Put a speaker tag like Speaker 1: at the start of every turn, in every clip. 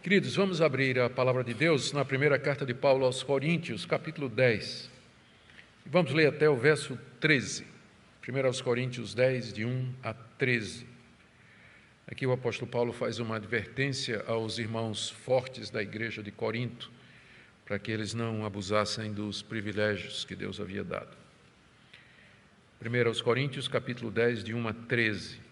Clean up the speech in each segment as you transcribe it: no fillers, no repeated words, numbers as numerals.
Speaker 1: Queridos, vamos abrir a palavra de Deus na primeira carta de Paulo aos Coríntios, capítulo 10. Vamos ler até o verso 13. 1 aos Coríntios 10, de 1 a 13. Aqui o apóstolo Paulo faz uma advertência aos irmãos fortes da igreja de Corinto, para que eles não abusassem dos privilégios que Deus havia dado. 1 aos Coríntios, capítulo 10, de 1 a 13.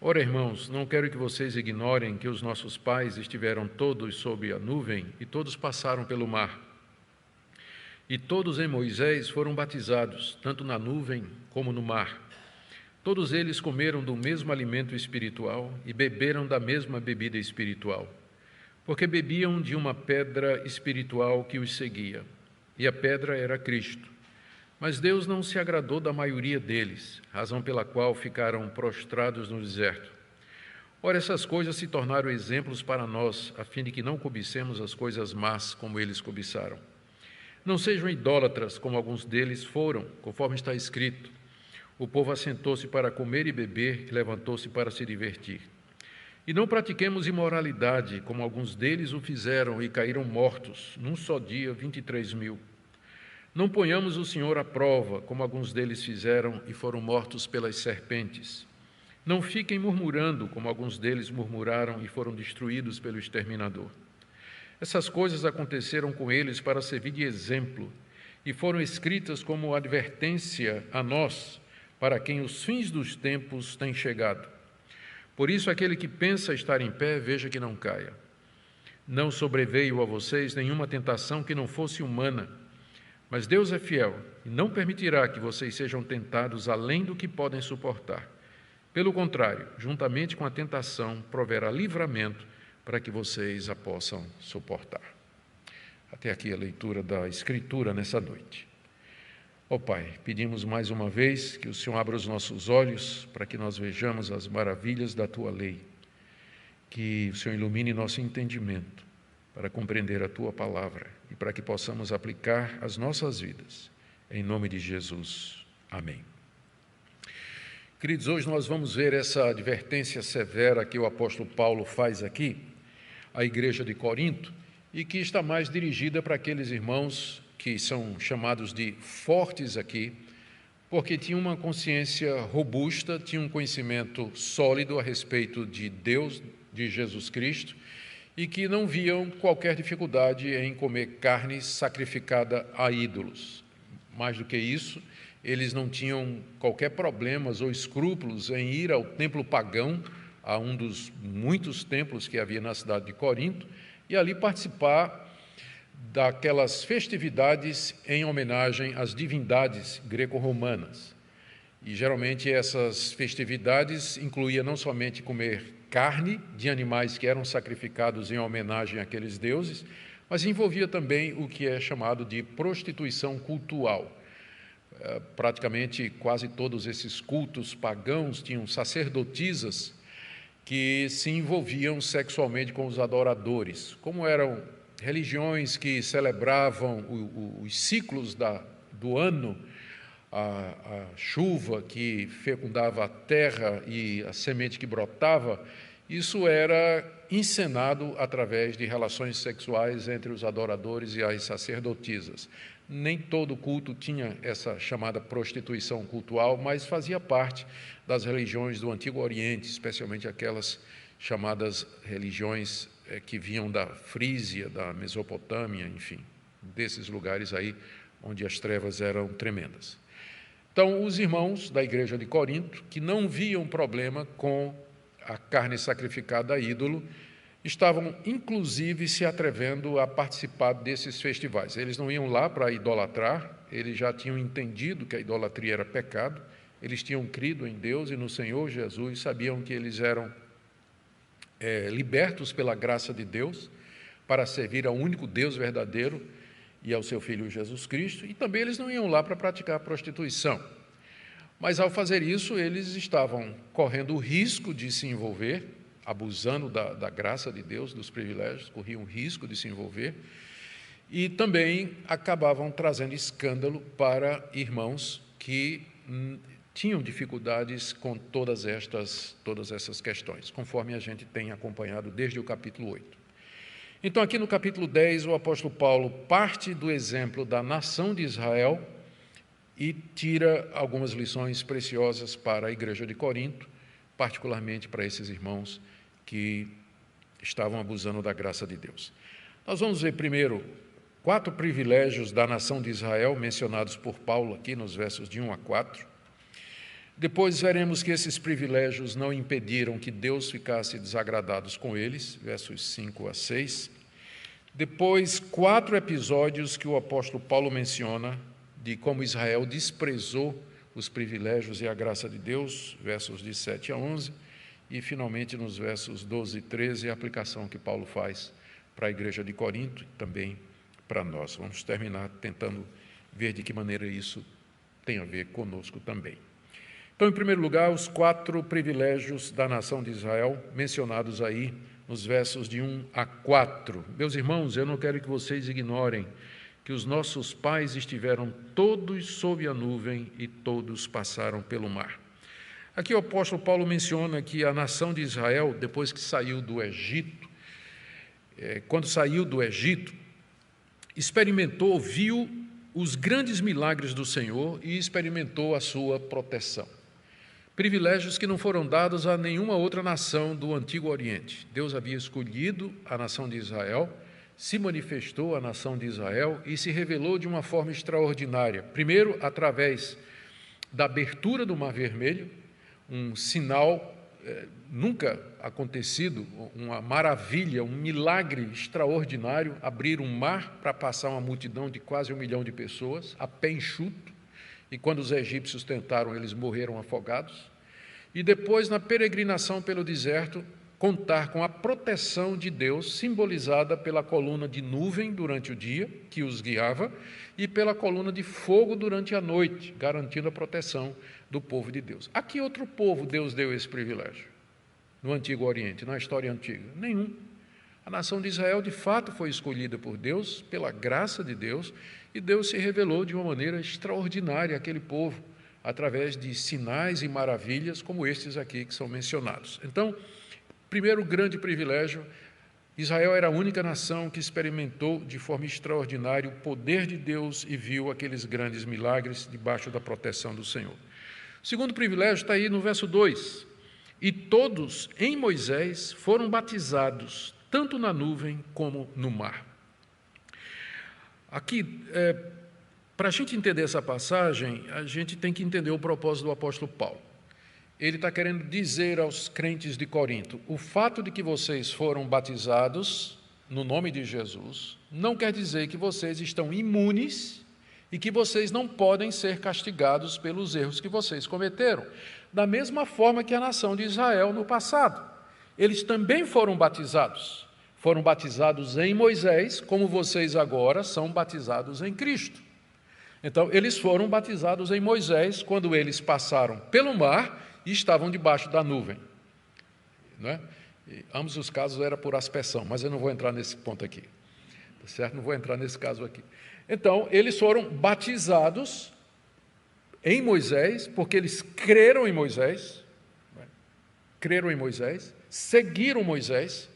Speaker 1: Ora, irmãos, não quero que vocês ignorem que os nossos pais estiveram todos sob a nuvem e todos passaram pelo mar. E todos em Moisés foram batizados, tanto na nuvem como no mar. Todos eles comeram do mesmo alimento espiritual e beberam da mesma bebida espiritual, porque bebiam de uma pedra espiritual que os seguia, e a pedra era Cristo. Mas Deus não se agradou da maioria deles, razão pela qual ficaram prostrados no deserto. Ora, essas coisas se tornaram exemplos para nós, a fim de que não cobicemos as coisas más como eles cobiçaram. Não sejam idólatras, como alguns deles foram, conforme está escrito. O povo assentou-se para comer e beber e levantou-se para se divertir. E não pratiquemos imoralidade, como alguns deles o fizeram e caíram mortos, num só dia, 23.000. Não ponhamos o Senhor à prova, como alguns deles fizeram e foram mortos pelas serpentes. Não fiquem murmurando, como alguns deles murmuraram e foram destruídos pelo exterminador. Essas coisas aconteceram com eles para servir de exemplo e foram escritas como advertência a nós, para quem os fins dos tempos têm chegado. Por isso, aquele que pensa estar em pé, veja que não caia. Não sobreveio a vocês nenhuma tentação que não fosse humana, mas Deus é fiel e não permitirá que vocês sejam tentados além do que podem suportar. Pelo contrário, juntamente com a tentação, proverá livramento para que vocês a possam suportar. Até aqui a leitura da Escritura nessa noite. Ó Pai, pedimos mais uma vez que o Senhor abra os nossos olhos para que nós vejamos as maravilhas da Tua lei, que o Senhor ilumine nosso entendimento para compreender a Tua palavra e para que possamos aplicar as nossas vidas. Em nome de Jesus. Amém. Queridos, hoje nós vamos ver essa advertência severa que o apóstolo Paulo faz aqui à igreja de Corinto e que está mais dirigida para aqueles irmãos que são chamados de fortes aqui, porque tinham uma consciência robusta, tinham um conhecimento sólido a respeito de Deus, de Jesus Cristo, e que não viam qualquer dificuldade em comer carne sacrificada a ídolos. Mais do que isso, eles não tinham qualquer problemas ou escrúpulos em ir ao templo pagão, a um dos muitos templos que havia na cidade de Corinto, e ali participar daquelas festividades em homenagem às divindades greco-romanas. E geralmente essas festividades incluíam não somente comer carne de animais que eram sacrificados em homenagem àqueles deuses, mas envolvia também o que é chamado de prostituição cultual. Praticamente quase todos esses cultos pagãos tinham sacerdotisas que se envolviam sexualmente com os adoradores. Como eram religiões que celebravam os ciclos do ano, a chuva que fecundava a terra e a semente que brotava, isso era encenado através de relações sexuais entre os adoradores e as sacerdotisas. Nem todo culto tinha essa chamada prostituição cultual, mas fazia parte das religiões do Antigo Oriente, especialmente aquelas chamadas religiões que vinham da Frísia, da Mesopotâmia, enfim, desses lugares aí onde as trevas eram tremendas. Então, os irmãos da igreja de Corinto, que não viam problema com a carne sacrificada a ídolo, estavam, inclusive, se atrevendo a participar desses festivais. Eles não iam lá para idolatrar, eles já tinham entendido que a idolatria era pecado, eles tinham crido em Deus e no Senhor Jesus, sabiam que eles eram libertos pela graça de Deus para servir ao único Deus verdadeiro e ao seu Filho Jesus Cristo, e também eles não iam lá para praticar a prostituição. Mas, ao fazer isso, eles estavam correndo o risco de se envolver, abusando da graça de Deus, dos privilégios, corriam o risco de se envolver, e também acabavam trazendo escândalo para irmãos que tinham dificuldades com todas essas questões, conforme a gente tem acompanhado desde o capítulo 8. Então, aqui no capítulo 10, o apóstolo Paulo parte do exemplo da nação de Israel e tira algumas lições preciosas para a igreja de Corinto, particularmente para esses irmãos que estavam abusando da graça de Deus. Nós vamos ver primeiro 4 privilégios da nação de Israel, mencionados por Paulo aqui nos versos de 1 a 4. Depois veremos que esses privilégios não impediram que Deus ficasse desagradado com eles, versos 5 a 6. Depois, 4 episódios que o apóstolo Paulo menciona de como Israel desprezou os privilégios e a graça de Deus, versos de 7 a 11. E, finalmente, nos versos 12 e 13, a aplicação que Paulo faz para a igreja de Corinto e também para nós. Vamos terminar tentando ver de que maneira isso tem a ver conosco também. Então, em primeiro lugar, os 4 privilégios da nação de Israel, mencionados aí nos versos de 1 a 4. Meus irmãos, eu não quero que vocês ignorem que os nossos pais estiveram todos sob a nuvem e todos passaram pelo mar. Aqui o apóstolo Paulo menciona que a nação de Israel, depois que saiu do Egito, quando saiu do Egito, experimentou, viu os grandes milagres do Senhor e experimentou a sua proteção. Privilégios que não foram dados a nenhuma outra nação do Antigo Oriente. Deus havia escolhido a nação de Israel, se manifestou a nação de Israel e se revelou de uma forma extraordinária. Primeiro, através da abertura do Mar Vermelho, um sinal nunca acontecido, uma maravilha, um milagre extraordinário, abrir um mar para passar uma multidão de quase 1 milhão de pessoas, a pé enxuto, e quando os egípcios tentaram, eles morreram afogados. E depois, na peregrinação pelo deserto, contar com a proteção de Deus, simbolizada pela coluna de nuvem durante o dia, que os guiava, e pela coluna de fogo durante a noite, garantindo a proteção do povo de Deus. A que outro povo Deus deu esse privilégio? No Antigo Oriente, na história antiga? Nenhum. A nação de Israel, de fato, foi escolhida por Deus, pela graça de Deus, e Deus se revelou de uma maneira extraordinária àquele povo, através de sinais e maravilhas como estes aqui que são mencionados. Então, primeiro grande privilégio, Israel era a única nação que experimentou de forma extraordinária o poder de Deus e viu aqueles grandes milagres debaixo da proteção do Senhor. O segundo privilégio está aí no verso 2. E todos em Moisés foram batizados, tanto na nuvem como no mar. Aqui, para a gente entender essa passagem, a gente tem que entender o propósito do apóstolo Paulo. Ele está querendo dizer aos crentes de Corinto, o fato de que vocês foram batizados no nome de Jesus não quer dizer que vocês estão imunes e que vocês não podem ser castigados pelos erros que vocês cometeram. Da mesma forma que a nação de Israel no passado. Eles também foram batizados em Moisés, como vocês agora são batizados em Cristo. Então, eles foram batizados em Moisés quando eles passaram pelo mar e estavam debaixo da nuvem. Não é? E ambos os casos era por aspersão, mas eu não vou entrar nesse ponto aqui. Tá certo? Não vou entrar nesse caso aqui. Então, eles foram batizados em Moisés, porque eles creram em Moisés, seguiram Moisés,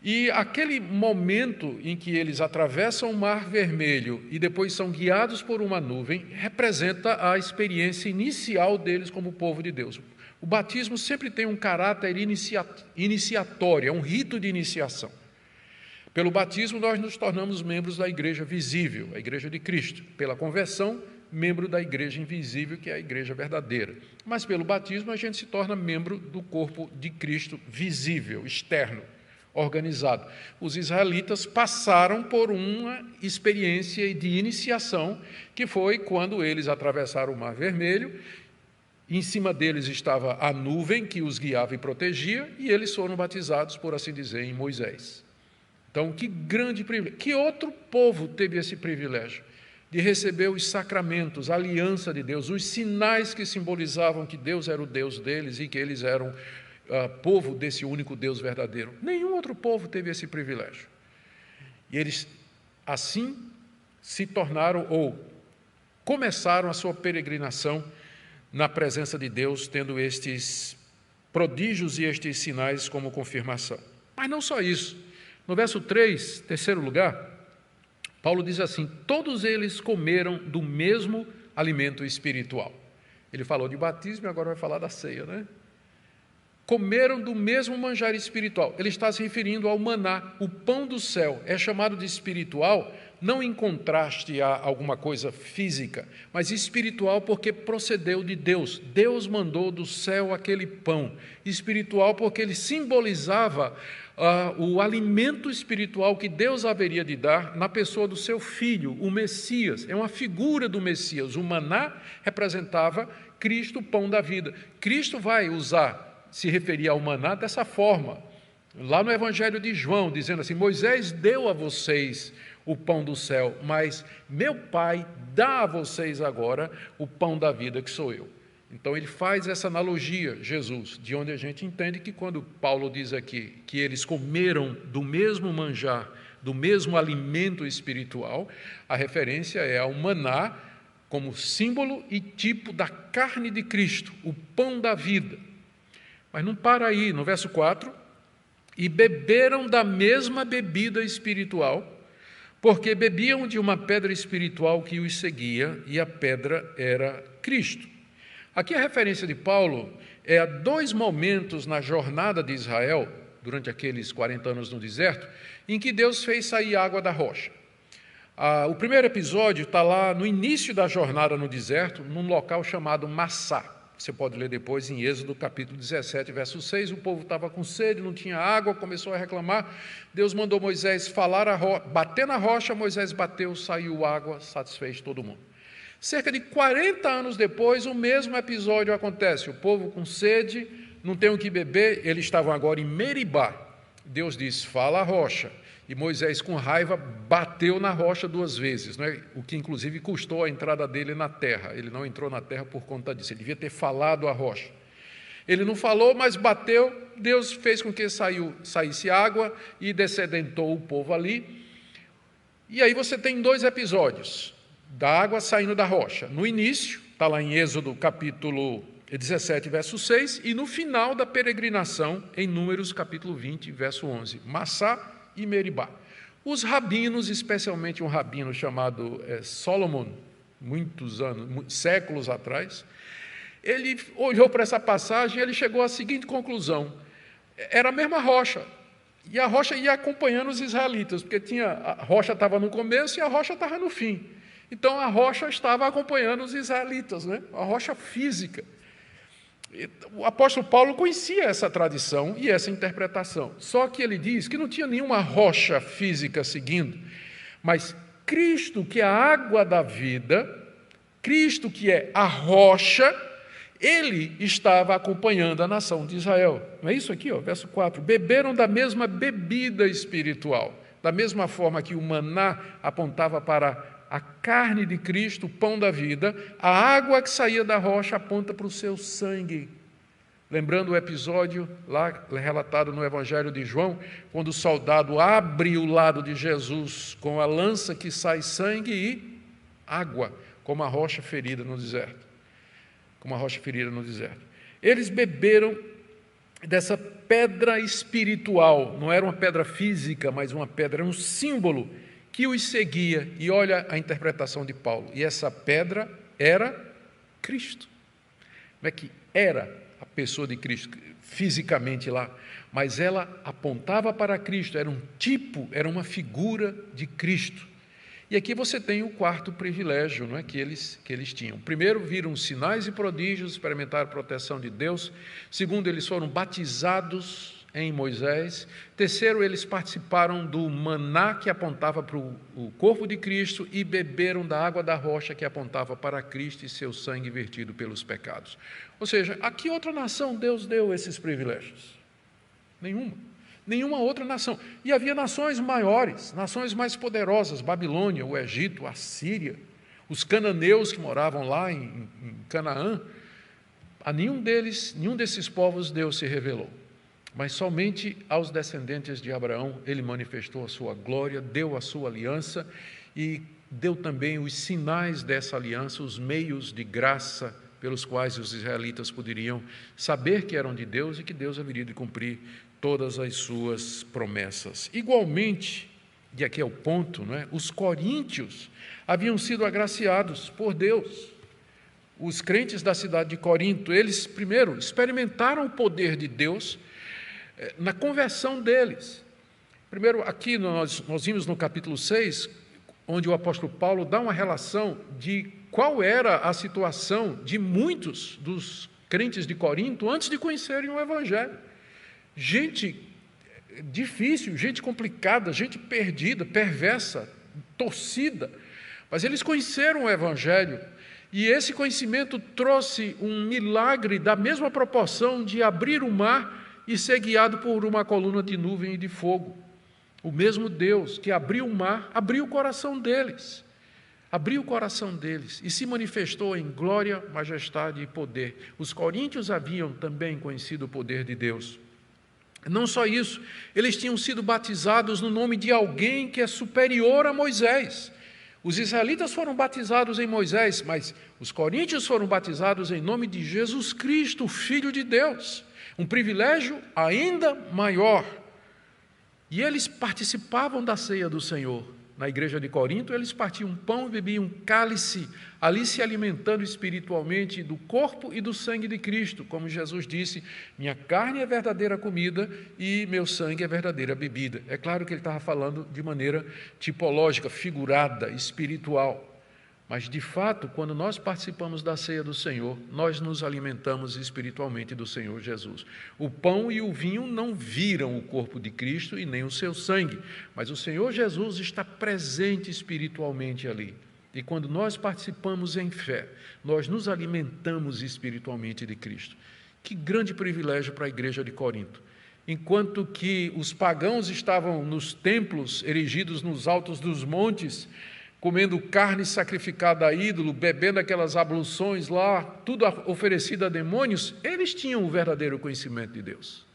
Speaker 1: e aquele momento em que eles atravessam o Mar Vermelho e depois são guiados por uma nuvem, representa a experiência inicial deles como povo de Deus. O batismo sempre tem um caráter iniciatório, é um rito de iniciação. Pelo batismo, nós nos tornamos membros da igreja visível, a igreja de Cristo. Pela conversão, membro da igreja invisível, que é a igreja verdadeira. Mas pelo batismo, a gente se torna membro do corpo de Cristo visível, externo, organizado. Os israelitas passaram por uma experiência de iniciação, que foi quando eles atravessaram o Mar Vermelho. Em cima deles estava a nuvem que os guiava e protegia, e eles foram batizados, por assim dizer, em Moisés. Então, que grande privilégio. Que outro povo teve esse privilégio de receber os sacramentos, a aliança de Deus, os sinais que simbolizavam que Deus era o Deus deles e que eles eram povo desse único Deus verdadeiro? Nenhum outro povo teve esse privilégio. E eles, assim, se tornaram ou começaram a sua peregrinação na presença de Deus, tendo estes prodígios e estes sinais como confirmação. Mas não só isso. No verso 3, terceiro lugar, Paulo diz assim: todos eles comeram do mesmo alimento espiritual. Ele falou de batismo e agora vai falar da ceia, né? Comeram do mesmo manjar espiritual. Ele está se referindo ao maná, o pão do céu. É chamado de espiritual, não em contraste a alguma coisa física, mas espiritual porque procedeu de Deus. Deus mandou do céu aquele pão. Espiritual porque ele simbolizava o alimento espiritual que Deus haveria de dar na pessoa do seu filho, o Messias. É uma figura do Messias. O maná representava Cristo, o pão da vida. Cristo vai se referir ao maná dessa forma, lá no Evangelho de João, dizendo assim: Moisés deu a vocês o pão do céu, mas meu Pai dá a vocês agora o pão da vida, que sou eu. Então ele faz essa analogia, Jesus, de onde a gente entende que quando Paulo diz aqui que eles comeram do mesmo manjar, do mesmo alimento espiritual, a referência é ao maná como símbolo e tipo da carne de Cristo, o pão da vida. Mas não para aí, no verso 4, e beberam da mesma bebida espiritual, porque bebiam de uma pedra espiritual que os seguia, e a pedra era Cristo. Aqui a referência de Paulo é a dois momentos na jornada de Israel, durante aqueles 40 anos no deserto, em que Deus fez sair água da rocha. O primeiro episódio está lá no início da jornada no deserto, num local chamado Massá. Você pode ler depois em Êxodo, capítulo 17, verso 6, o povo estava com sede, não tinha água, começou a reclamar, Deus mandou Moisés bater na rocha, Moisés bateu, saiu água, satisfez todo mundo. Cerca de 40 anos depois, o mesmo episódio acontece, o povo com sede, não tem o que beber, eles estavam agora em Meribá. Deus diz: fala a rocha. E Moisés, com raiva, bateu na rocha 2 vezes, né? O que inclusive custou a entrada dele na terra. Ele não entrou na terra por conta disso, ele devia ter falado a rocha. Ele não falou, mas bateu, Deus fez com que saísse água e descedentou o povo ali. E aí você tem 2 episódios da água saindo da rocha. No início, está lá em Êxodo capítulo 17, verso 6, e no final da peregrinação, em Números capítulo 20, verso 11. Massá e Meribá. Os rabinos, especialmente um rabino chamado Solomon, muitos anos, séculos atrás, ele olhou para essa passagem e ele chegou à seguinte conclusão: era a mesma rocha, e a rocha ia acompanhando os israelitas, porque a rocha estava no começo e a rocha estava no fim. Então a rocha estava acompanhando os israelitas, né? A rocha física. O apóstolo Paulo conhecia essa tradição e essa interpretação, só que ele diz que não tinha nenhuma rocha física seguindo, mas Cristo, que é a água da vida, Cristo, que é a rocha, ele estava acompanhando a nação de Israel. Não é isso aqui, verso 4, beberam da mesma bebida espiritual, da mesma forma que o maná apontava para a carne de Cristo, o pão da vida, a água que saía da rocha aponta para o seu sangue. Lembrando o episódio lá relatado no Evangelho de João, quando o soldado abre o lado de Jesus com a lança que sai sangue e água, como a rocha ferida no deserto. Como a rocha ferida no deserto. Eles beberam dessa pedra espiritual, não era uma pedra física, mas uma pedra, era um símbolo que os seguia. E olha a interpretação de Paulo. E essa pedra era Cristo. Não é que era a pessoa de Cristo fisicamente lá, mas ela apontava para Cristo, era um tipo, era uma figura de Cristo. E aqui você tem o quarto privilégio, não é, que eles tinham. Primeiro, viram sinais e prodígios, experimentaram a proteção de Deus. Segundo, eles foram batizados em Moisés. Terceiro, eles participaram do maná que apontava para o corpo de Cristo e beberam da água da rocha que apontava para Cristo e seu sangue vertido pelos pecados. Ou seja, a que outra nação Deus deu esses privilégios? Nenhuma outra nação. E havia nações maiores, nações mais poderosas, Babilônia, o Egito, a Síria, os cananeus que moravam lá em Canaã. A nenhum desses povos Deus se revelou. Mas somente aos descendentes de Abraão ele manifestou a sua glória, deu a sua aliança e deu também os sinais dessa aliança, os meios de graça pelos quais os israelitas poderiam saber que eram de Deus e que Deus haveria de cumprir todas as suas promessas. Igualmente, e aqui é o ponto, não é? Os coríntios haviam sido agraciados por Deus. Os crentes da cidade de Corinto, eles primeiro experimentaram o poder de Deus na conversão deles. Primeiro, aqui nós vimos no capítulo 6, onde o apóstolo Paulo dá uma relação de qual era a situação de muitos dos crentes de Corinto antes de conhecerem o Evangelho. Gente difícil, gente complicada, gente perdida, perversa, torcida, mas eles conheceram o Evangelho, e esse conhecimento trouxe um milagre da mesma proporção de abrir o mar e ser guiado por uma coluna de nuvem e de fogo. O mesmo Deus que abriu o mar, abriu o coração deles. Abriu o coração deles e se manifestou em glória, majestade e poder. Os coríntios haviam também conhecido o poder de Deus. Não só isso, eles tinham sido batizados no nome de alguém que é superior a Moisés. Os israelitas foram batizados em Moisés, mas os coríntios foram batizados em nome de Jesus Cristo, Filho de Deus. Um privilégio ainda maior. E eles participavam da ceia do Senhor. Na igreja de Corinto, eles partiam pão e bebiam cálice, ali se alimentando espiritualmente do corpo e do sangue de Cristo, como Jesus disse, minha carne é verdadeira comida e meu sangue é verdadeira bebida. É claro que ele estava falando de maneira tipológica, figurada, espiritual. Mas, de fato, quando nós participamos da ceia do Senhor, nós nos alimentamos espiritualmente do Senhor Jesus. O pão e o vinho não viram o corpo de Cristo e nem o seu sangue, mas o Senhor Jesus está presente espiritualmente ali. E quando nós participamos em fé, nós nos alimentamos espiritualmente de Cristo. Que grande privilégio para a igreja de Corinto. Enquanto que os pagãos estavam nos templos erigidos nos altos dos montes, comendo carne sacrificada a ídolo, bebendo aquelas abluções lá, tudo oferecido a demônios, eles tinham o verdadeiro conhecimento de Deus.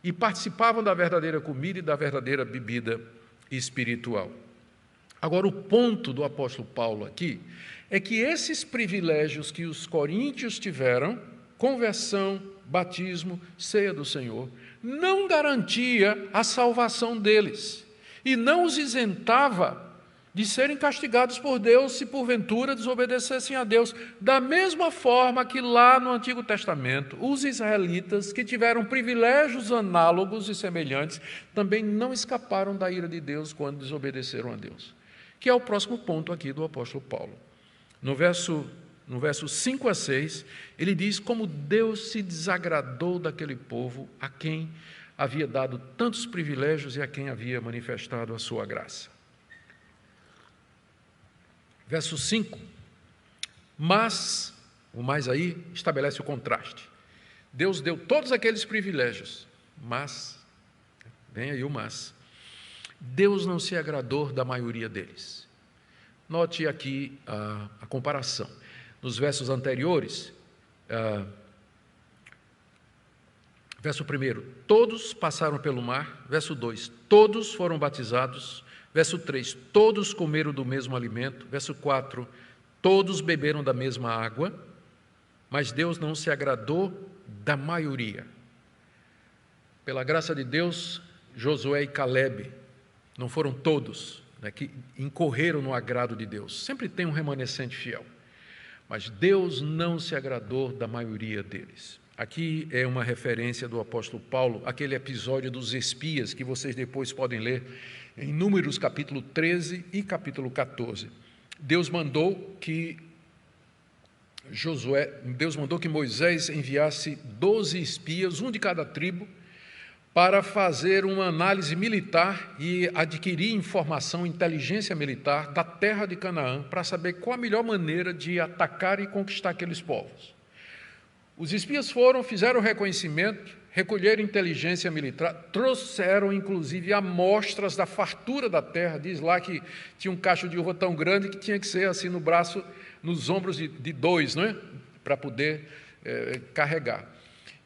Speaker 1: E participavam da verdadeira comida e da verdadeira bebida espiritual. Agora, o ponto do apóstolo Paulo aqui é que esses privilégios que os coríntios tiveram, conversão, batismo, ceia do Senhor, não garantia a salvação deles e não os isentava de serem castigados por Deus se porventura desobedecessem a Deus. Da mesma forma que lá no Antigo Testamento, os israelitas que tiveram privilégios análogos e semelhantes também não escaparam da ira de Deus quando desobedeceram a Deus. Que é o próximo ponto aqui do apóstolo Paulo. No verso 5 a 6, ele diz como Deus se desagradou daquele povo a quem havia dado tantos privilégios e a quem havia manifestado a sua graça. Verso 5, mas, o mais aí, estabelece o contraste. Deus deu todos aqueles privilégios, mas, vem aí o mas, Deus não se agradou da maioria deles. Note aqui a comparação. Nos versos anteriores, verso 1, todos passaram pelo mar. Verso 2, todos foram batizados. Verso 3, todos comeram do mesmo alimento. Verso 4, todos beberam da mesma água, mas Deus não se agradou da maioria. Pela graça de Deus, Josué e Calebe, não foram todos, né, que incorreram no agrado de Deus. Sempre tem um remanescente fiel, mas Deus não se agradou da maioria deles. Aqui é uma referência do apóstolo Paulo, aquele episódio dos espias que vocês depois podem ler em Números capítulo 13 e capítulo 14. Deus mandou que Moisés enviasse 12 espias, um de cada tribo, para fazer uma análise militar e adquirir informação, inteligência militar da terra de Canaã, para saber qual a melhor maneira de atacar e conquistar aqueles povos. Os espias foram, fizeram o reconhecimento, recolheram inteligência militar, trouxeram inclusive amostras da fartura da terra. Diz lá que tinha um cacho de uva tão grande que tinha que ser assim no braço, nos ombros de dois, não é? Para poder carregar.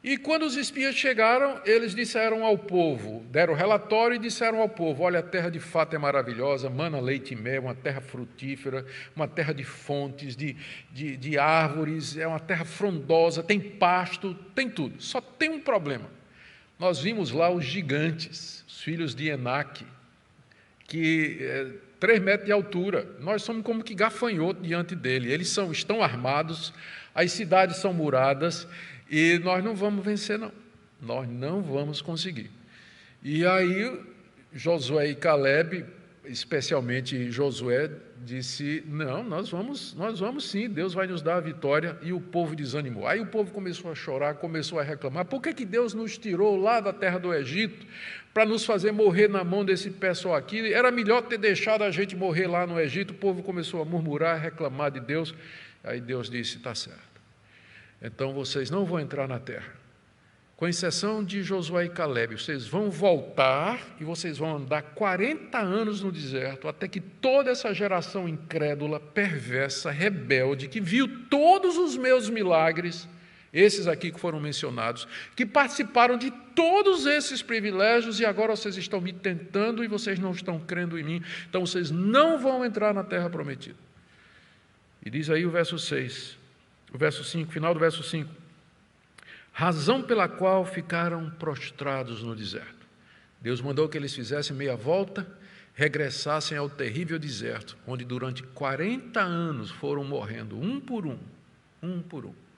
Speaker 1: E quando os espias chegaram, eles disseram ao povo, deram o relatório e disseram ao povo: olha, a terra de fato é maravilhosa, mana leite e mel, uma terra frutífera, uma terra de fontes, de árvores, é uma terra frondosa, tem pasto, tem tudo. Só tem um problema: nós vimos lá os gigantes, os filhos de Enaque, que 3 metros de altura. Nós somos como que gafanhoto diante dele. Eles estão armados, as cidades são muradas, e nós não vamos vencer, não. Nós não vamos conseguir. E aí, Josué e Caleb, especialmente Josué, disse, não, nós vamos sim, Deus vai nos dar a vitória, e o povo desanimou. Aí o povo começou a chorar, começou a reclamar, por que Deus nos tirou lá da terra do Egito para nos fazer morrer na mão desse pessoal aqui? Era melhor ter deixado a gente morrer lá no Egito. O povo começou a murmurar, a reclamar de Deus. Aí Deus disse, está certo, então vocês não vão entrar na terra, com exceção de Josué e Caleb, vocês vão voltar e vocês vão andar 40 anos no deserto, até que toda essa geração incrédula, perversa, rebelde, que viu todos os meus milagres, esses aqui que foram mencionados, que participaram de todos esses privilégios, e agora vocês estão me tentando e vocês não estão crendo em mim, então vocês não vão entrar na terra prometida. E diz aí o verso 6, o verso 5, final do verso 5, razão pela qual ficaram prostrados no deserto. Deus mandou que eles fizessem meia volta, regressassem ao terrível deserto, onde durante 40 anos foram morrendo, um por um,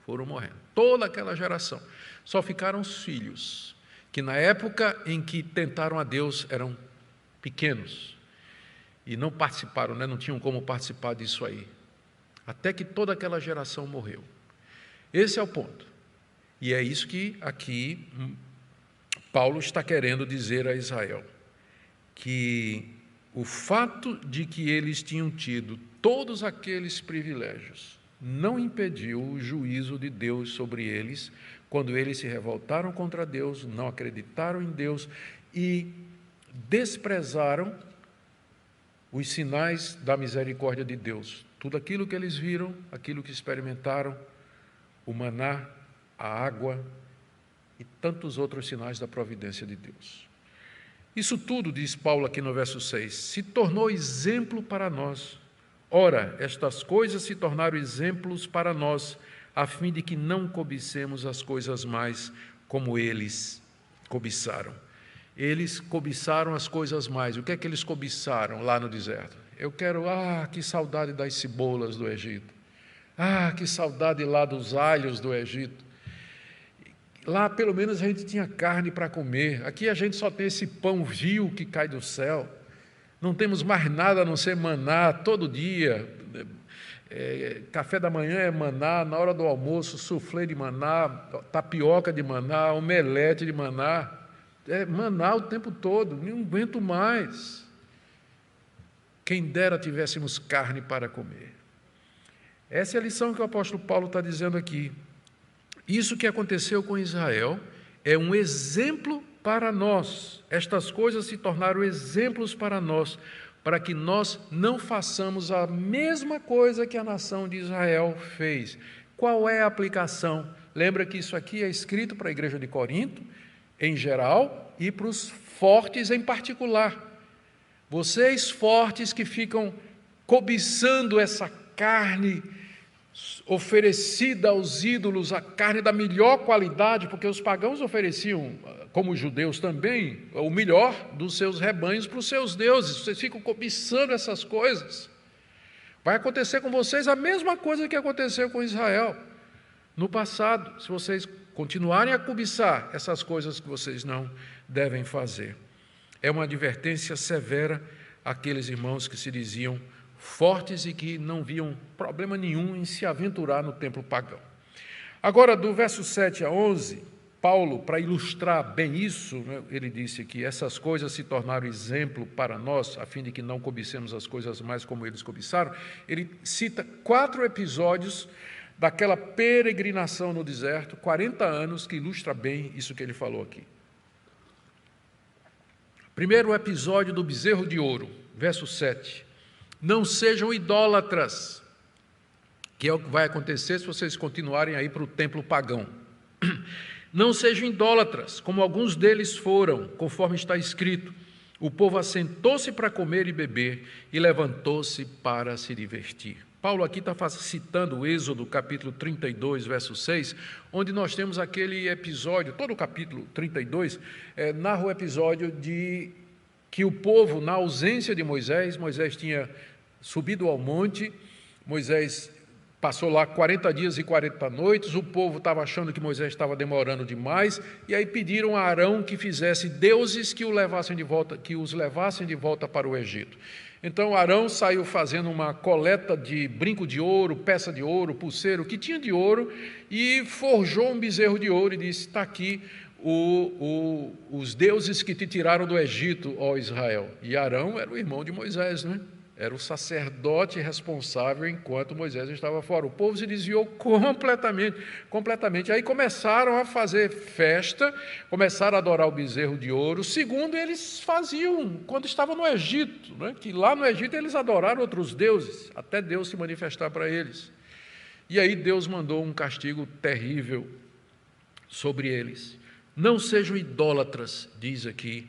Speaker 1: foram morrendo. Toda aquela geração. Só ficaram os filhos, que na época em que tentaram a Deus eram pequenos, e não participaram, não tinham como participar disso aí, até que toda aquela geração morreu. Esse é o ponto. E é isso que aqui Paulo está querendo dizer a Israel, que o fato de que eles tinham tido todos aqueles privilégios não impediu o juízo de Deus sobre eles, quando eles se revoltaram contra Deus, não acreditaram em Deus e desprezaram os sinais da misericórdia de Deus. Tudo aquilo que eles viram, aquilo que experimentaram, o maná, a água e tantos outros sinais da providência de Deus. Isso tudo, diz Paulo aqui no verso 6, se tornou exemplo para nós. Ora, estas coisas se tornaram exemplos para nós, a fim de que não cobicemos as coisas mais como eles cobiçaram. Eles cobiçaram as coisas mais. O que é que eles cobiçaram lá no deserto? Eu quero, que saudade das cebolas do Egito. Que saudade lá dos alhos do Egito. Lá, pelo menos, a gente tinha carne para comer. Aqui a gente só tem esse pão vil que cai do céu. Não temos mais nada a não ser maná todo dia. Café da manhã é maná, na hora do almoço, soufflé de maná, tapioca de maná, omelete de maná. É maná o tempo todo, não aguento mais. Quem dera tivéssemos carne para comer. Essa é a lição que o apóstolo Paulo está dizendo aqui. Isso que aconteceu com Israel é um exemplo para nós. Estas coisas se tornaram exemplos para nós, para que nós não façamos a mesma coisa que a nação de Israel fez. Qual é a aplicação? Lembra que isso aqui é escrito para a igreja de Corinto, em geral, e para os fortes em particular. Vocês fortes que ficam cobiçando essa carne oferecida aos ídolos, a carne da melhor qualidade, porque os pagãos ofereciam, como os judeus também, o melhor dos seus rebanhos para os seus deuses. Vocês ficam cobiçando essas coisas. Vai acontecer com vocês a mesma coisa que aconteceu com Israel no passado, se vocês continuarem a cobiçar essas coisas que vocês não devem fazer. É uma advertência severa àqueles irmãos que se diziam fortes e que não viam problema nenhum em se aventurar no templo pagão. Agora, do verso 7 a 11, Paulo, para ilustrar bem isso, ele disse que essas coisas se tornaram exemplo para nós, a fim de que não cobicemos as coisas mais como eles cobiçaram. Ele cita 4 episódios daquela peregrinação no deserto, 40 anos, que ilustra bem isso que ele falou aqui. Primeiro, o episódio do bezerro de ouro, verso 7. Não sejam idólatras, que é o que vai acontecer se vocês continuarem a ir para o templo pagão. Não sejam idólatras, como alguns deles foram, conforme está escrito. O povo assentou-se para comer e beber e levantou-se para se divertir. Paulo aqui está citando o Êxodo, capítulo 32, verso 6, onde nós temos aquele episódio, todo o capítulo 32, narra o episódio de que o povo, na ausência de Moisés tinha subido ao monte, Moisés passou lá 40 dias e 40 noites, o povo estava achando que Moisés estava demorando demais, e aí pediram a Arão que fizesse deuses que os levassem de volta para o Egito. Então Arão saiu fazendo uma coleta de brinco de ouro, peça de ouro, pulseiro, que tinha de ouro, e forjou um bezerro de ouro e disse: está aqui os deuses que te tiraram do Egito, ó Israel. E Arão era o irmão de Moisés, né? Era o sacerdote responsável enquanto Moisés estava fora. O povo se desviou completamente. Aí começaram a fazer festa, começaram a adorar o bezerro de ouro, segundo eles faziam quando estavam no Egito, né? Que lá no Egito eles adoraram outros deuses, até Deus se manifestar para eles. E aí Deus mandou um castigo terrível sobre eles. Não sejam idólatras, diz aqui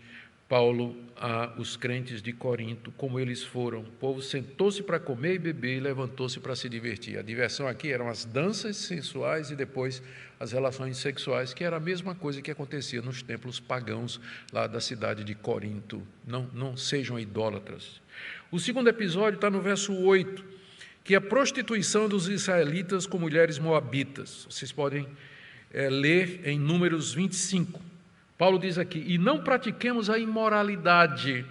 Speaker 1: Paulo aos crentes de Corinto, como eles foram. O povo sentou-se para comer e beber e levantou-se para se divertir. A diversão aqui eram as danças sensuais e depois as relações sexuais, que era a mesma coisa que acontecia nos templos pagãos lá da cidade de Corinto. Não sejam idólatras. O segundo episódio está no verso 8, que é a prostituição dos israelitas com mulheres moabitas. Vocês podem ler em Números 25. Paulo diz aqui: e não pratiquemos a imoralidade,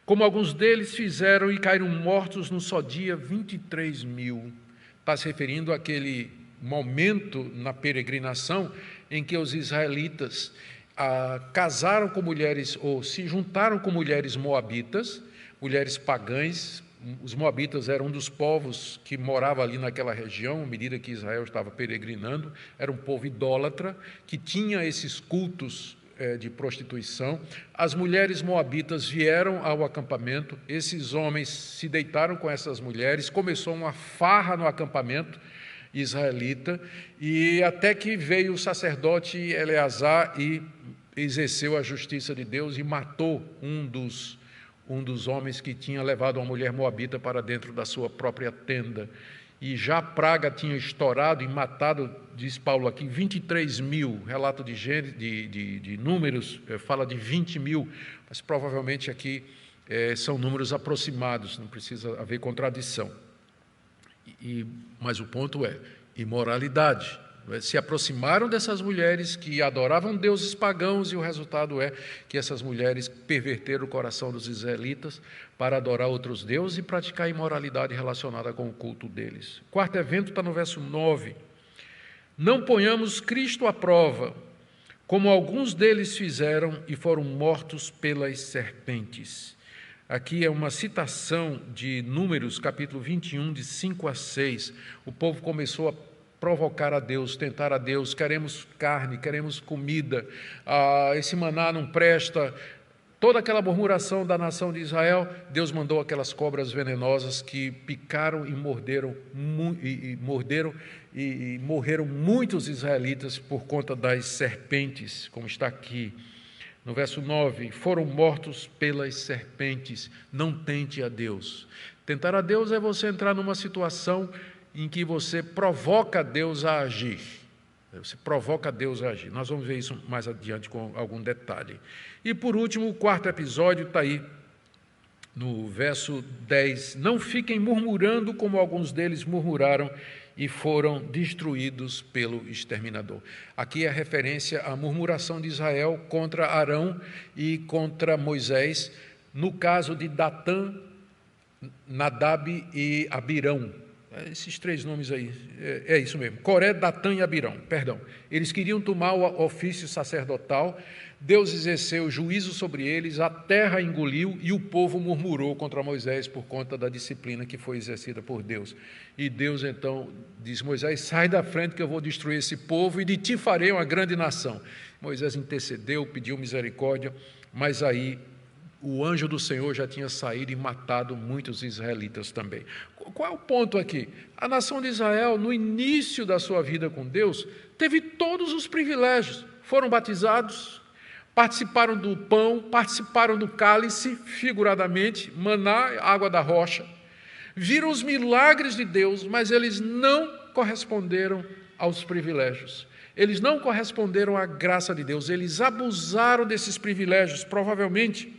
Speaker 1: como alguns deles fizeram e caíram mortos num só dia 23.000. Está se referindo àquele momento na peregrinação em que os israelitas casaram com mulheres, ou se juntaram com mulheres moabitas, mulheres pagãs. Os moabitas eram um dos povos que morava ali naquela região, à medida que Israel estava peregrinando. Era um povo idólatra, que tinha esses cultos de prostituição. As mulheres moabitas vieram ao acampamento, esses homens se deitaram com essas mulheres, começou uma farra no acampamento israelita, e até que veio o sacerdote Eleazar e exerceu a justiça de Deus e matou um dos homens que tinha levado uma mulher moabita para dentro da sua própria tenda. E já a praga tinha estourado e matado, diz Paulo aqui, 23.000. Relato de números fala de 20.000, mas provavelmente aqui são números aproximados, não precisa haver contradição. Mas o ponto é imoralidade. Se aproximaram dessas mulheres que adoravam deuses pagãos, e o resultado é que essas mulheres perverteram o coração dos israelitas para adorar outros deuses e praticar imoralidade relacionada com o culto deles. O quarto evento está no verso 9. Não ponhamos Cristo à prova, como alguns deles fizeram e foram mortos pelas serpentes. Aqui é uma citação de Números, capítulo 21, de 5 a 6. O povo começou a provocar a Deus, tentar a Deus: queremos carne, queremos comida, esse maná não presta. Toda aquela murmuração da nação de Israel, Deus mandou aquelas cobras venenosas que picaram e morreram muitos israelitas por conta das serpentes, como está aqui. No verso 9, foram mortos pelas serpentes. Não tente a Deus. Tentar a Deus é você entrar numa situação em que você provoca Deus a agir. Você provoca Deus a agir. Nós vamos ver isso mais adiante com algum detalhe. E, por último, o quarto episódio está aí, no verso 10. Não fiquem murmurando como alguns deles murmuraram e foram destruídos pelo exterminador. Aqui é a referência à murmuração de Israel contra Arão e contra Moisés, no caso de Datã, Nadab e Abirão. Esses três nomes aí, é isso mesmo, Coré, Datã e Abirão, perdão. Eles queriam tomar o ofício sacerdotal, Deus exerceu juízo sobre eles, a terra engoliu e o povo murmurou contra Moisés por conta da disciplina que foi exercida por Deus. E Deus então diz: Moisés, sai da frente que eu vou destruir esse povo e de ti farei uma grande nação. Moisés intercedeu, pediu misericórdia, mas aí o anjo do Senhor já tinha saído e matado muitos israelitas também. Qual é o ponto aqui? A nação de Israel, no início da sua vida com Deus, teve todos os privilégios. Foram batizados, participaram do pão, participaram do cálice, figuradamente, maná, água da rocha. viram os milagres de Deus, mas eles não corresponderam aos privilégios. Eles não corresponderam à graça de Deus, eles abusaram desses privilégios, provavelmente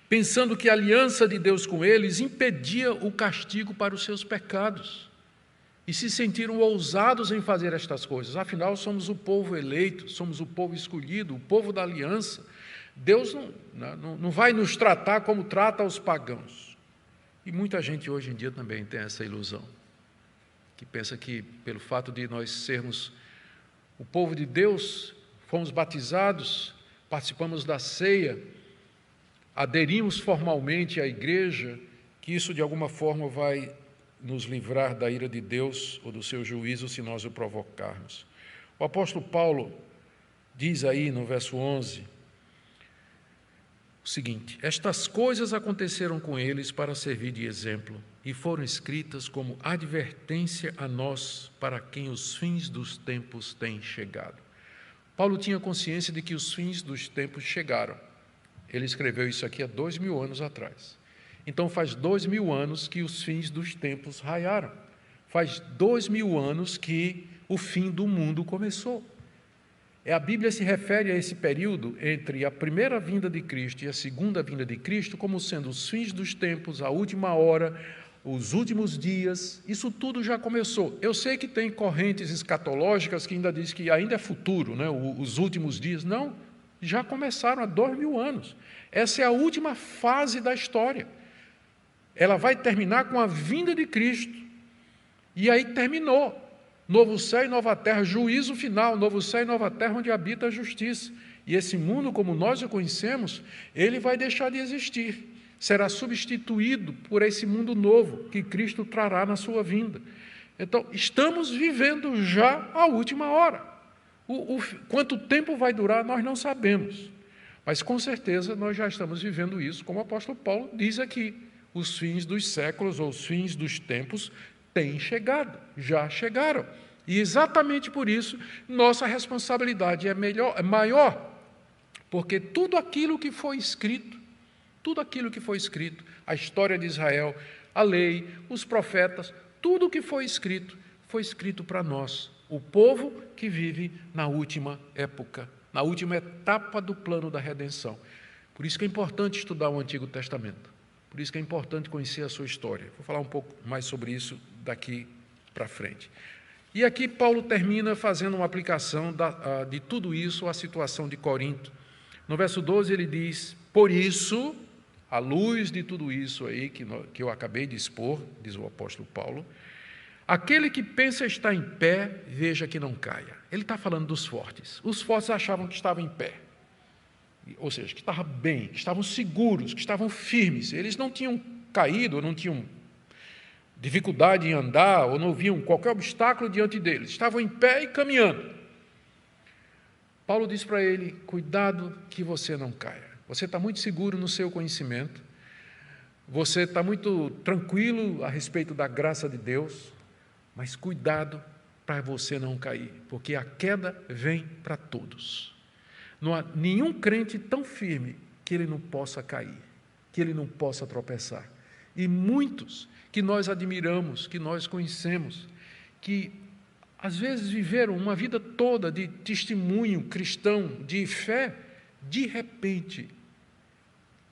Speaker 1: pensando que a aliança de Deus com eles impedia o castigo para os seus pecados. E se sentiram ousados em fazer estas coisas. Afinal, somos o povo eleito, somos o povo escolhido, o povo da aliança. Deus não vai nos tratar como trata os pagãos. E muita gente hoje em dia também tem essa ilusão, que pensa que pelo fato de nós sermos o povo de Deus, fomos batizados, participamos da ceia, aderimos formalmente à igreja, que isso de alguma forma vai nos livrar da ira de Deus ou do seu juízo se nós o provocarmos. O apóstolo Paulo diz aí no verso 11 o seguinte: estas coisas aconteceram com eles para servir de exemplo e foram escritas como advertência a nós para quem os fins dos tempos têm chegado. Paulo tinha consciência de que os fins dos tempos chegaram. Ele escreveu isso aqui há 2000 anos atrás. Então faz 2000 anos que os fins dos tempos raiaram. Faz 2000 anos que o fim do mundo começou. A Bíblia se refere a esse período entre a primeira vinda de Cristo e a segunda vinda de Cristo como sendo os fins dos tempos, a última hora, os últimos dias. Isso tudo já começou. Eu sei que tem correntes escatológicas que ainda dizem que ainda é futuro, né? Os últimos dias. Não, já começaram há 2000 anos. Essa é a última fase da história. Ela vai terminar com a vinda de Cristo. E aí terminou. Novo céu e nova terra, juízo final, novo céu e nova terra onde habita a justiça. E esse mundo, como nós o conhecemos, ele vai deixar de existir. Será substituído por esse mundo novo que Cristo trará na sua vinda. Então, estamos vivendo já a última hora. Quanto tempo vai durar, nós não sabemos. Mas, com certeza, nós já estamos vivendo isso, como o apóstolo Paulo diz aqui. Os fins dos séculos ou os fins dos tempos têm chegado, já chegaram. E exatamente por isso, nossa responsabilidade é maior, porque tudo aquilo que foi escrito, a história de Israel, a lei, os profetas, tudo o que foi escrito para nós, o povo que vive na última época, na última etapa do plano da redenção. Por isso que é importante estudar o Antigo Testamento. Por isso que é importante conhecer a sua história. Vou falar um pouco mais sobre isso daqui para frente. E aqui Paulo termina fazendo uma aplicação de tudo isso à situação de Corinto. No verso 12 ele diz: por isso, à luz de tudo isso aí que eu acabei de expor, diz o apóstolo Paulo, aquele que pensa estar em pé, veja que não caia. Ele está falando dos fortes. Os fortes achavam que estavam em pé. Ou seja, que estavam bem, que estavam seguros, que estavam firmes. Eles não tinham caído, não tinham dificuldade em andar, ou não viam qualquer obstáculo diante deles. Estavam em pé e caminhando. Paulo diz para ele: cuidado que você não caia. Você está muito seguro no seu conhecimento, você está muito tranquilo a respeito da graça de Deus, mas cuidado para você não cair, porque a queda vem para todos. Não há nenhum crente tão firme que ele não possa cair, que ele não possa tropeçar. E muitos que nós admiramos, que nós conhecemos, que às vezes viveram uma vida toda de testemunho cristão, de fé, de repente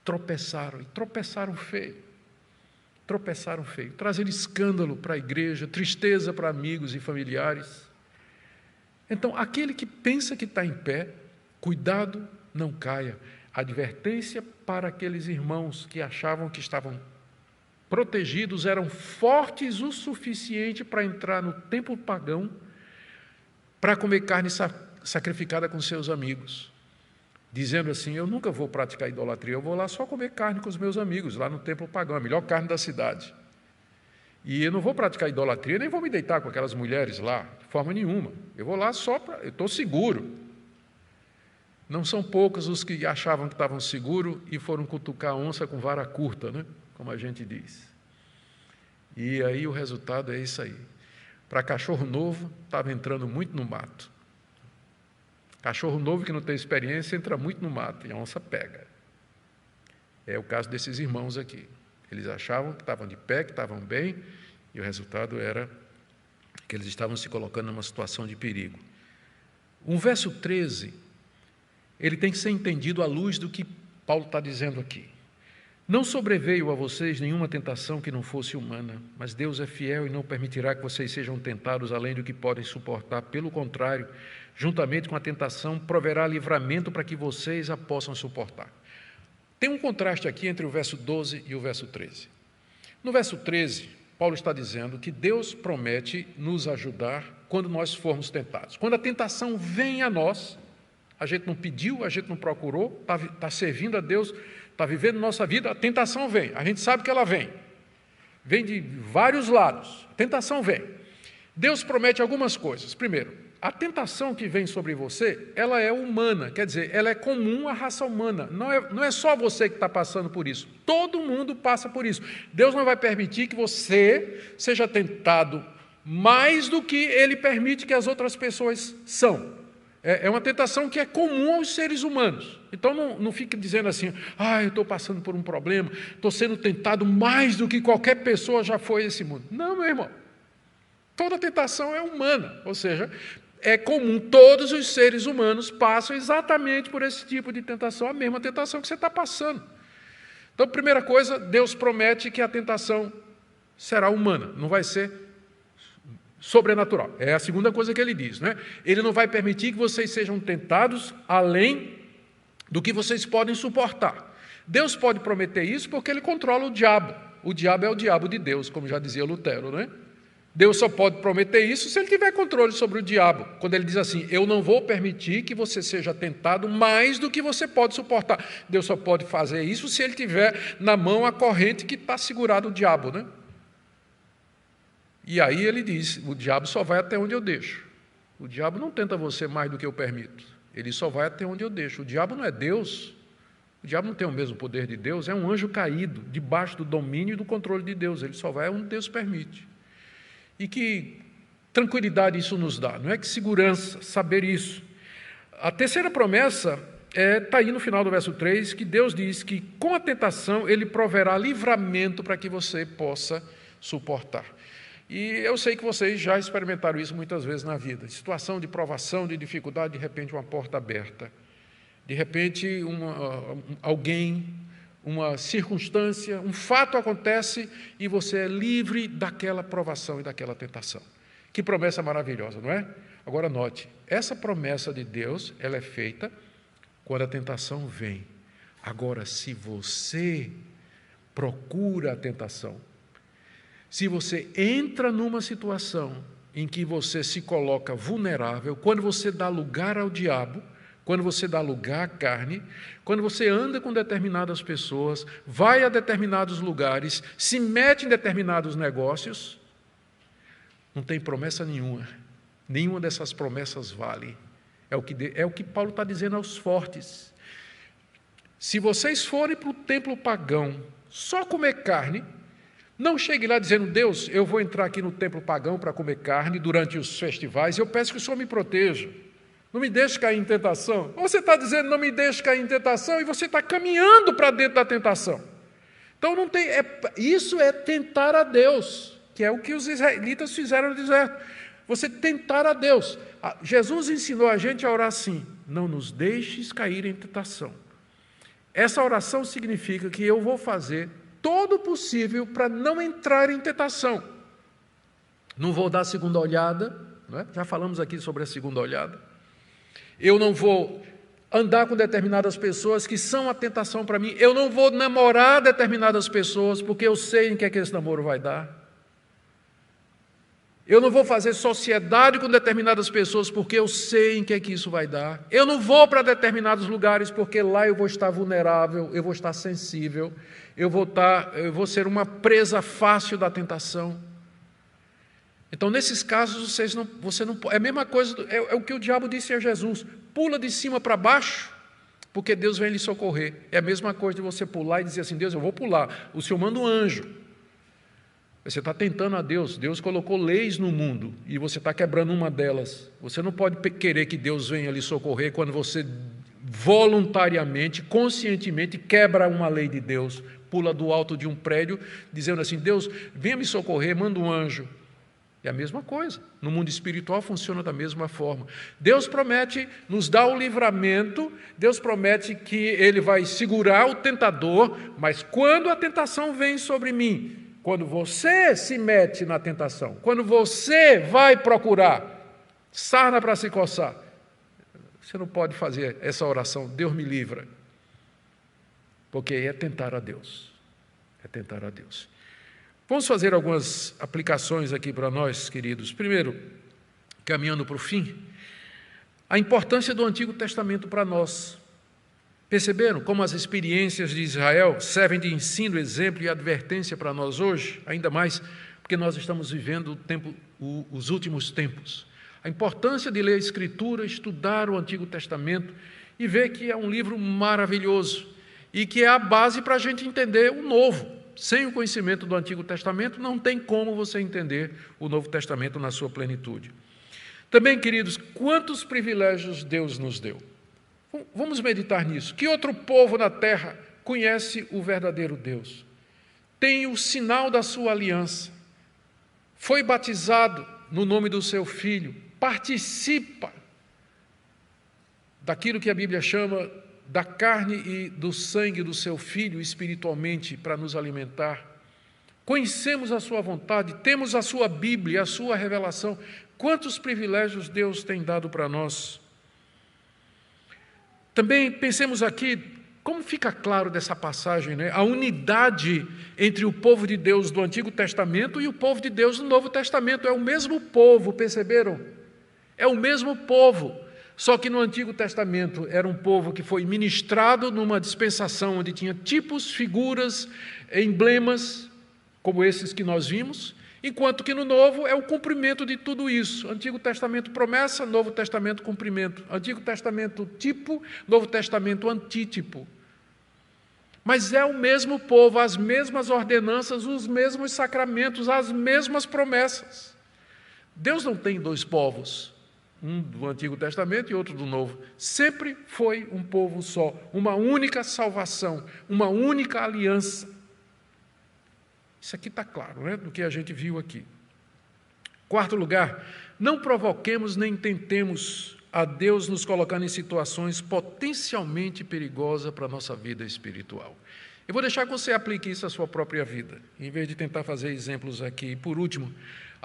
Speaker 1: tropeçaram, e tropeçaram feio, trazendo escândalo para a igreja, tristeza para amigos e familiares. Então, aquele que pensa que está em pé, cuidado, não caia. Advertência para aqueles irmãos que achavam que estavam protegidos, eram fortes o suficiente para entrar no templo pagão, para comer carne sacrificada com seus amigos, dizendo assim: eu nunca vou praticar idolatria, eu vou lá só comer carne com os meus amigos, lá no templo pagão, a melhor carne da cidade. E eu não vou praticar idolatria, nem vou me deitar com aquelas mulheres lá, de forma nenhuma. Eu vou lá só para... eu estou seguro. Não são poucos os que achavam que estavam seguros e foram cutucar a onça com vara curta, né? Como a gente diz. E aí o resultado é isso aí. Para cachorro novo, estava entrando muito no mato. Cachorro novo que não tem experiência entra muito no mato e a onça pega. É o caso desses irmãos aqui. Eles achavam que estavam de pé, que estavam bem, e o resultado era que eles estavam se colocando numa situação de perigo. O verso 13, ele tem que ser entendido à luz do que Paulo está dizendo aqui. Não sobreveio a vocês nenhuma tentação que não fosse humana, mas Deus é fiel e não permitirá que vocês sejam tentados além do que podem suportar. Pelo contrário, juntamente com a tentação, proverá livramento para que vocês a possam suportar. Tem um contraste aqui entre o verso 12 e o verso 13. No verso 13, Paulo está dizendo que Deus promete nos ajudar quando nós formos tentados. Quando a tentação vem a nós, a gente não pediu, a gente não procurou, está servindo a Deus, está vivendo nossa vida, a tentação vem, a gente sabe que ela vem de vários lados, a tentação vem. Deus promete algumas coisas. Primeiro, a tentação que vem sobre você, ela é humana, quer dizer, ela é comum à raça humana, não é só você que está passando por isso, todo mundo passa por isso. Deus não vai permitir que você seja tentado mais do que Ele permite que as outras pessoas são. É uma tentação que é comum aos seres humanos. Então não fique dizendo assim, eu estou passando por um problema, estou sendo tentado mais do que qualquer pessoa já foi nesse mundo. Não, meu irmão. Toda tentação é humana, ou seja, é comum, todos os seres humanos passam exatamente por esse tipo de tentação, a mesma tentação que você está passando. Então, primeira coisa, Deus promete que a tentação será humana, não vai ser sobrenatural. É a segunda coisa que ele diz, né? Ele não vai permitir que vocês sejam tentados além do que vocês podem suportar. Deus pode prometer isso porque ele controla o diabo. O diabo é o diabo de Deus, como já dizia Lutero, né? Deus só pode prometer isso se ele tiver controle sobre o diabo. Quando ele diz assim, eu não vou permitir que você seja tentado mais do que você pode suportar. Deus só pode fazer isso se ele tiver na mão a corrente que está segurada o diabo, né? E aí ele diz, o diabo só vai até onde eu deixo. O diabo não tenta você mais do que eu permito. Ele só vai até onde eu deixo. O diabo não é Deus. O diabo não tem o mesmo poder de Deus. É um anjo caído, debaixo do domínio e do controle de Deus. Ele só vai onde Deus permite. E que tranquilidade isso nos dá, não é? Que segurança saber isso. A terceira promessa está aí no final do verso 3, que Deus diz que com a tentação Ele proverá livramento para que você possa suportar. E eu sei que vocês já experimentaram isso muitas vezes na vida. Situação de provação, de dificuldade, de repente uma porta aberta. De repente alguém, uma circunstância, um fato acontece e você é livre daquela provação e daquela tentação. Que promessa maravilhosa, não é? Agora note, essa promessa de Deus, ela é feita quando a tentação vem. Agora, se você procura a tentação, se você entra numa situação em que você se coloca vulnerável, quando você dá lugar ao diabo, quando você dá lugar à carne, quando você anda com determinadas pessoas, vai a determinados lugares, se mete em determinados negócios, não tem promessa nenhuma. Nenhuma dessas promessas vale. É o que Paulo está dizendo aos fortes. Se vocês forem para o templo pagão só comer carne, não chegue lá dizendo, Deus, eu vou entrar aqui no templo pagão para comer carne durante os festivais, eu peço que o Senhor me proteja. Não me deixe cair em tentação. Você está dizendo, não me deixe cair em tentação, e você está caminhando para dentro da tentação. Então, isso é tentar a Deus, que é o que os israelitas fizeram no deserto. Você tentar a Deus. Jesus ensinou a gente a orar assim, não nos deixes cair em tentação. Essa oração significa que eu vou fazer todo o possível para não entrar em tentação. Não vou dar a segunda olhada, não é? Já falamos aqui sobre a segunda olhada. Eu não vou andar com determinadas pessoas que são a tentação para mim. Eu não vou namorar determinadas pessoas porque eu sei em que é que esse namoro vai dar. Eu não vou fazer sociedade com determinadas pessoas porque eu sei em que é que isso vai dar. Eu não vou para determinados lugares porque lá eu vou estar vulnerável, eu vou estar sensível, eu vou ser uma presa fácil da tentação. Então, nesses casos, você não é a mesma coisa, é o que o diabo disse a Jesus, pula de cima para baixo, porque Deus vem lhe socorrer. É a mesma coisa de você pular e dizer assim, Deus, eu vou pular, o Senhor manda um anjo. Você está tentando a Deus, Deus colocou leis no mundo, e você está quebrando uma delas. Você não pode querer que Deus venha lhe socorrer quando você voluntariamente, conscientemente, quebra uma lei de Deus, pula do alto de um prédio, dizendo assim: Deus, venha me socorrer, manda um anjo. É a mesma coisa. No mundo espiritual funciona da mesma forma. Deus promete nos dar o livramento, Deus promete que Ele vai segurar o tentador, mas quando a tentação vem sobre mim, quando você se mete na tentação, quando você vai procurar sarna para se coçar, você não pode fazer essa oração: Deus me livra, porque é tentar a Deus. É tentar a Deus. Vamos fazer algumas aplicações aqui para nós, queridos. Primeiro, caminhando para o fim, a importância do Antigo Testamento para nós. Perceberam como as experiências de Israel servem de ensino, exemplo e advertência para nós hoje? Ainda mais porque nós estamos vivendo os últimos tempos. A importância de ler a Escritura, estudar o Antigo Testamento e ver que é um livro maravilhoso e que é a base para a gente entender o Novo. Sem o conhecimento do Antigo Testamento, não tem como você entender o Novo Testamento na sua plenitude. Também, queridos, quantos privilégios Deus nos deu. Vamos meditar nisso. Que outro povo na terra conhece o verdadeiro Deus? Tem o sinal da sua aliança. Foi batizado no nome do seu Filho. Participa daquilo que a Bíblia chama da carne e do sangue do seu Filho espiritualmente para nos alimentar. Conhecemos a sua vontade, temos a sua Bíblia, a sua revelação. Quantos privilégios Deus tem dado para nós. Também pensemos aqui, como fica claro dessa passagem, né? A unidade entre o povo de Deus do Antigo Testamento e o povo de Deus do Novo Testamento. É o mesmo povo, perceberam? É o mesmo povo. Só que no Antigo Testamento era um povo que foi ministrado numa dispensação onde tinha tipos, figuras, emblemas, como esses que nós vimos, enquanto que no Novo é o cumprimento de tudo isso. Antigo Testamento promessa, Novo Testamento cumprimento. Antigo Testamento tipo, Novo Testamento antítipo. Mas é o mesmo povo, as mesmas ordenanças, os mesmos sacramentos, as mesmas promessas. Deus não tem dois povos. Um do Antigo Testamento e outro do Novo. Sempre foi um povo só, uma única salvação, uma única aliança. Isso aqui está claro, né, do que a gente viu aqui. Quarto lugar, não provoquemos nem tentemos a Deus nos colocando em situações potencialmente perigosas para a nossa vida espiritual. Eu vou deixar que você aplique isso à sua própria vida, em vez de tentar fazer exemplos aqui. E por último,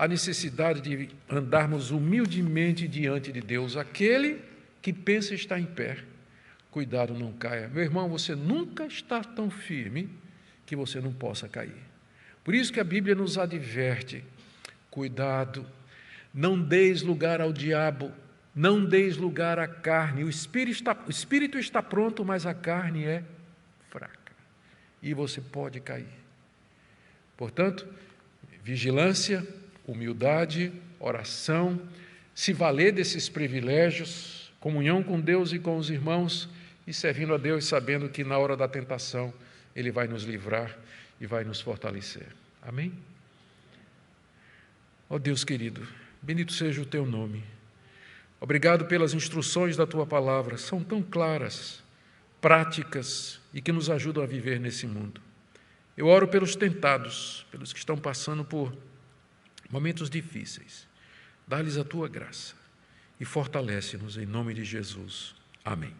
Speaker 1: a necessidade de andarmos humildemente diante de Deus, aquele que pensa estar em pé, cuidado, não caia. Meu irmão, você nunca está tão firme que você não possa cair. Por isso que a Bíblia nos adverte: cuidado, não deis lugar ao diabo, não deis lugar à carne. O espírito está pronto, mas a carne é fraca. E você pode cair. Portanto, vigilância, humildade, oração, se valer desses privilégios, comunhão com Deus e com os irmãos, e servindo a Deus, sabendo que na hora da tentação Ele vai nos livrar e vai nos fortalecer. Amém? Ó Deus querido, bendito seja o Teu nome. Obrigado pelas instruções da Tua palavra, são tão claras, práticas e que nos ajudam a viver nesse mundo. Eu oro pelos tentados, pelos que estão passando por momentos difíceis. Dá-lhes a Tua graça e fortalece-nos em nome de Jesus. Amém.